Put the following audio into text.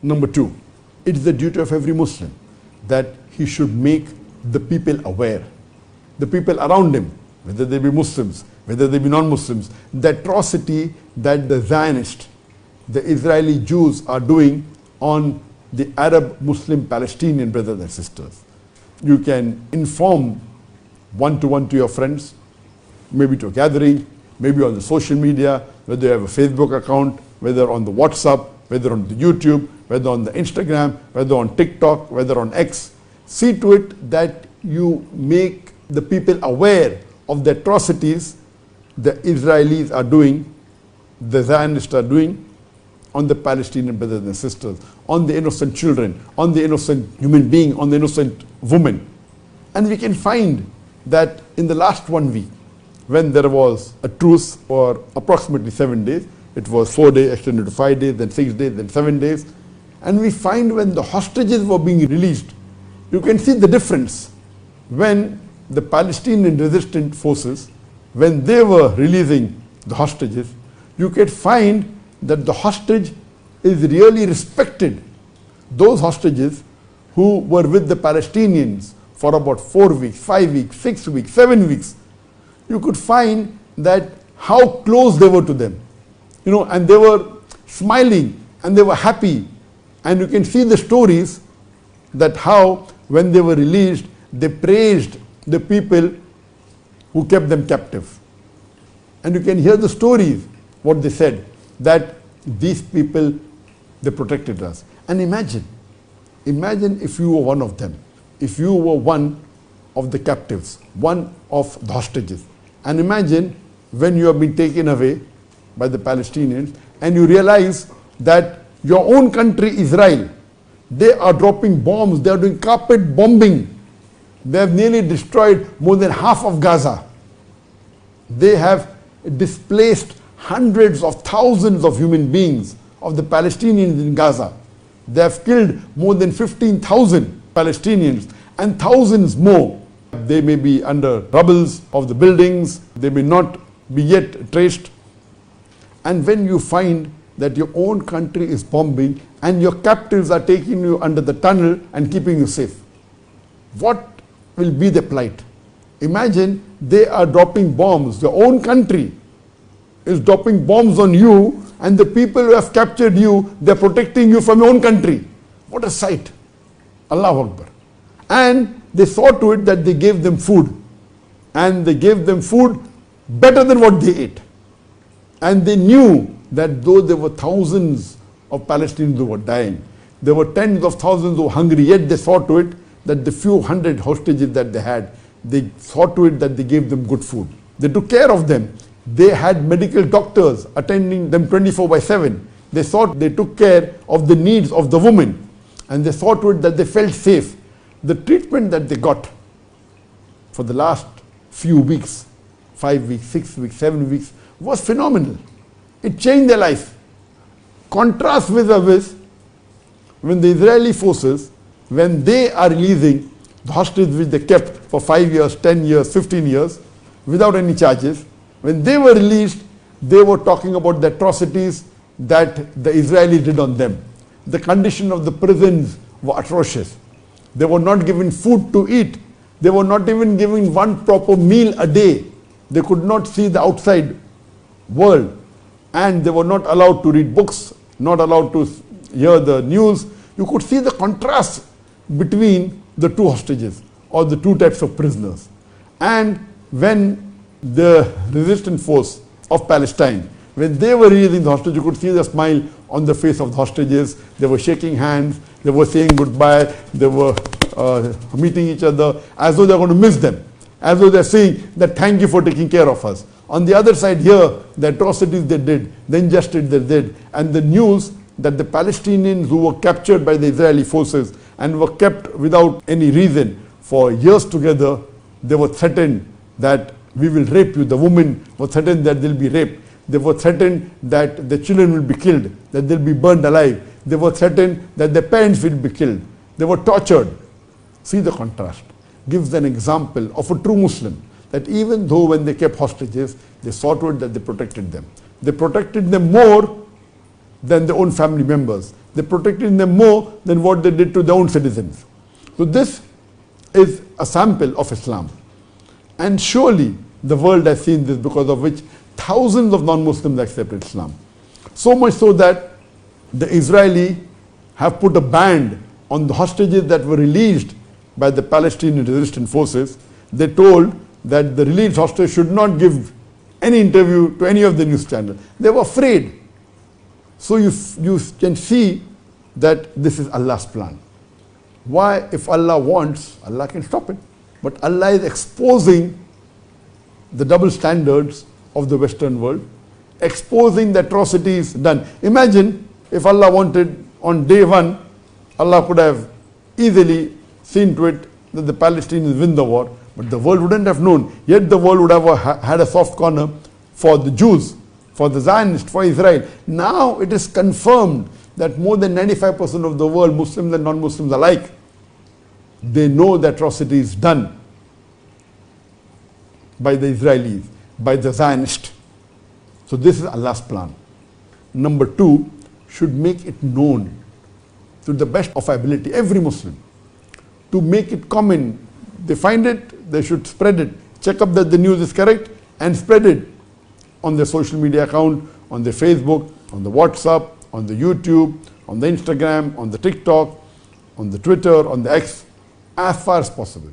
Number two, it is the duty of every Muslim that he should make the people aware, the people around him, whether they be Muslims, whether they be non-Muslims, the atrocity that the Zionists, the Israeli Jews are doing on the Arab Muslim Palestinian brothers and sisters. You can inform one-to-one to your friends, maybe to a gathering, maybe on the social media, whether you have a Facebook account, whether on the WhatsApp, whether on the YouTube, whether on the Instagram, whether on TikTok, whether on X. See to it that you make the people aware of the atrocities the Israelis are doing, the Zionists are doing on the Palestinian brothers and sisters, on the innocent children, on the innocent human being, on the innocent woman. And we can find that in the last 1 week, when there was a truce for approximately 7 days, it was 4 days extended to 5 days, then 6 days, then 7 days. And we find when the hostages were being released, you can see the difference when the Palestinian resistant forces, when they were releasing the hostages, you can find that the hostage is really respected. Those hostages who were with the Palestinians for about 4 weeks, 5 weeks, 6 weeks, 7 weeks, you could find that how close they were to them. You know, and they were smiling and they were happy. And you can see the stories that how when they were released, they praised the people who kept them captive. And you can hear the stories, what they said, that these people, they protected us. And imagine if you were one of them, if you were one of the captives, one of the hostages. And imagine when you have been taken away by the Palestinians and you realize that your own country, Israel, they are dropping bombs, they are doing carpet bombing. They have nearly destroyed more than half of Gaza. They have displaced hundreds of thousands of human beings, of the Palestinians in Gaza. They have killed more than 15,000 Palestinians and thousands more. They may be under rubbles of the buildings, they may not be yet traced. And when you find that your own country is bombing and your captives are taking you under the tunnel and keeping you safe, what will be the plight? Imagine they are dropping bombs, your own country is dropping bombs on you, and the people who have captured you, they are protecting you from your own country. What a sight. Allahu Akbar. And they saw to it that they gave them food, and they gave them food better than what they ate. And they knew that though there were thousands of Palestinians who were dying, there were tens of thousands who were hungry, yet they saw to it that the few hundred hostages that they had, they saw to it that they gave them good food. They took care of them. They had medical doctors attending them 24/7. They thought they took care of the needs of the women, and they saw to it that they felt safe. The treatment that they got for the last few weeks, 5 weeks, 6 weeks, 7 weeks, was phenomenal. It changed their life. Contrast with when the Israeli forces, when they are releasing the hostages which they kept for 5 years, 10 years, 15 years, without any charges, when they were released, they were talking about the atrocities that the Israelis did on them. The condition of the prisons were atrocious. They were not given food to eat. They were not even given one proper meal a day. They could not see the outside world. And they were not allowed to read books, not allowed to hear the news. You could see the contrast between the two hostages or the two types of prisoners. And when the resistance force of Palestine, when they were releasing the hostages, you could see the smile on the face of the hostages. They were shaking hands, they were saying goodbye, they were meeting each other as though they're going to miss them, as though they're saying that thank you for taking care of us. On the other side here, the atrocities they did, the injustice they did, and the news that the Palestinians who were captured by the Israeli forces and were kept without any reason for years together, they were threatened that we will rape you. The women were threatened that they'll be raped. They were threatened that the children will be killed, that they'll be burned alive. They were threatened that their parents will be killed. They were tortured. See the contrast. Gives an example of a true Muslim, that even though when they kept hostages, they saw to it that they protected them. They protected them more than their own family members. They're protecting them more than what they did to their own citizens. So this is a sample of Islam. And surely the world has seen this, because of which thousands of non-Muslims accepted Islam. So much so that the Israeli have put a ban on the hostages that were released by the Palestinian resistance forces. They told that the released hostages should not give any interview to any of the news channels. They were afraid. So you can see that this is Allah's plan. Why? If Allah wants, Allah can stop it. But Allah is exposing the double standards of the Western world, exposing the atrocities done. Imagine if Allah wanted, on day one, Allah could have easily seen to it that the Palestinians win the war, but the world wouldn't have known. Yet the world would have had a soft corner for the Jews, for the Zionists, for Israel. Now it is confirmed that more than 95% of the world, Muslims and non-Muslims alike, they know the atrocities done by the Israelis, by the Zionists. So this is Allah's plan. Number two, should make it known to the best of our ability, every Muslim, to make it common. They find it, they should spread it. Check up that the news is correct and spread it on their social media account, on their Facebook, on the WhatsApp, on the YouTube, on the Instagram, on the TikTok, on the Twitter, on the X, as far as possible.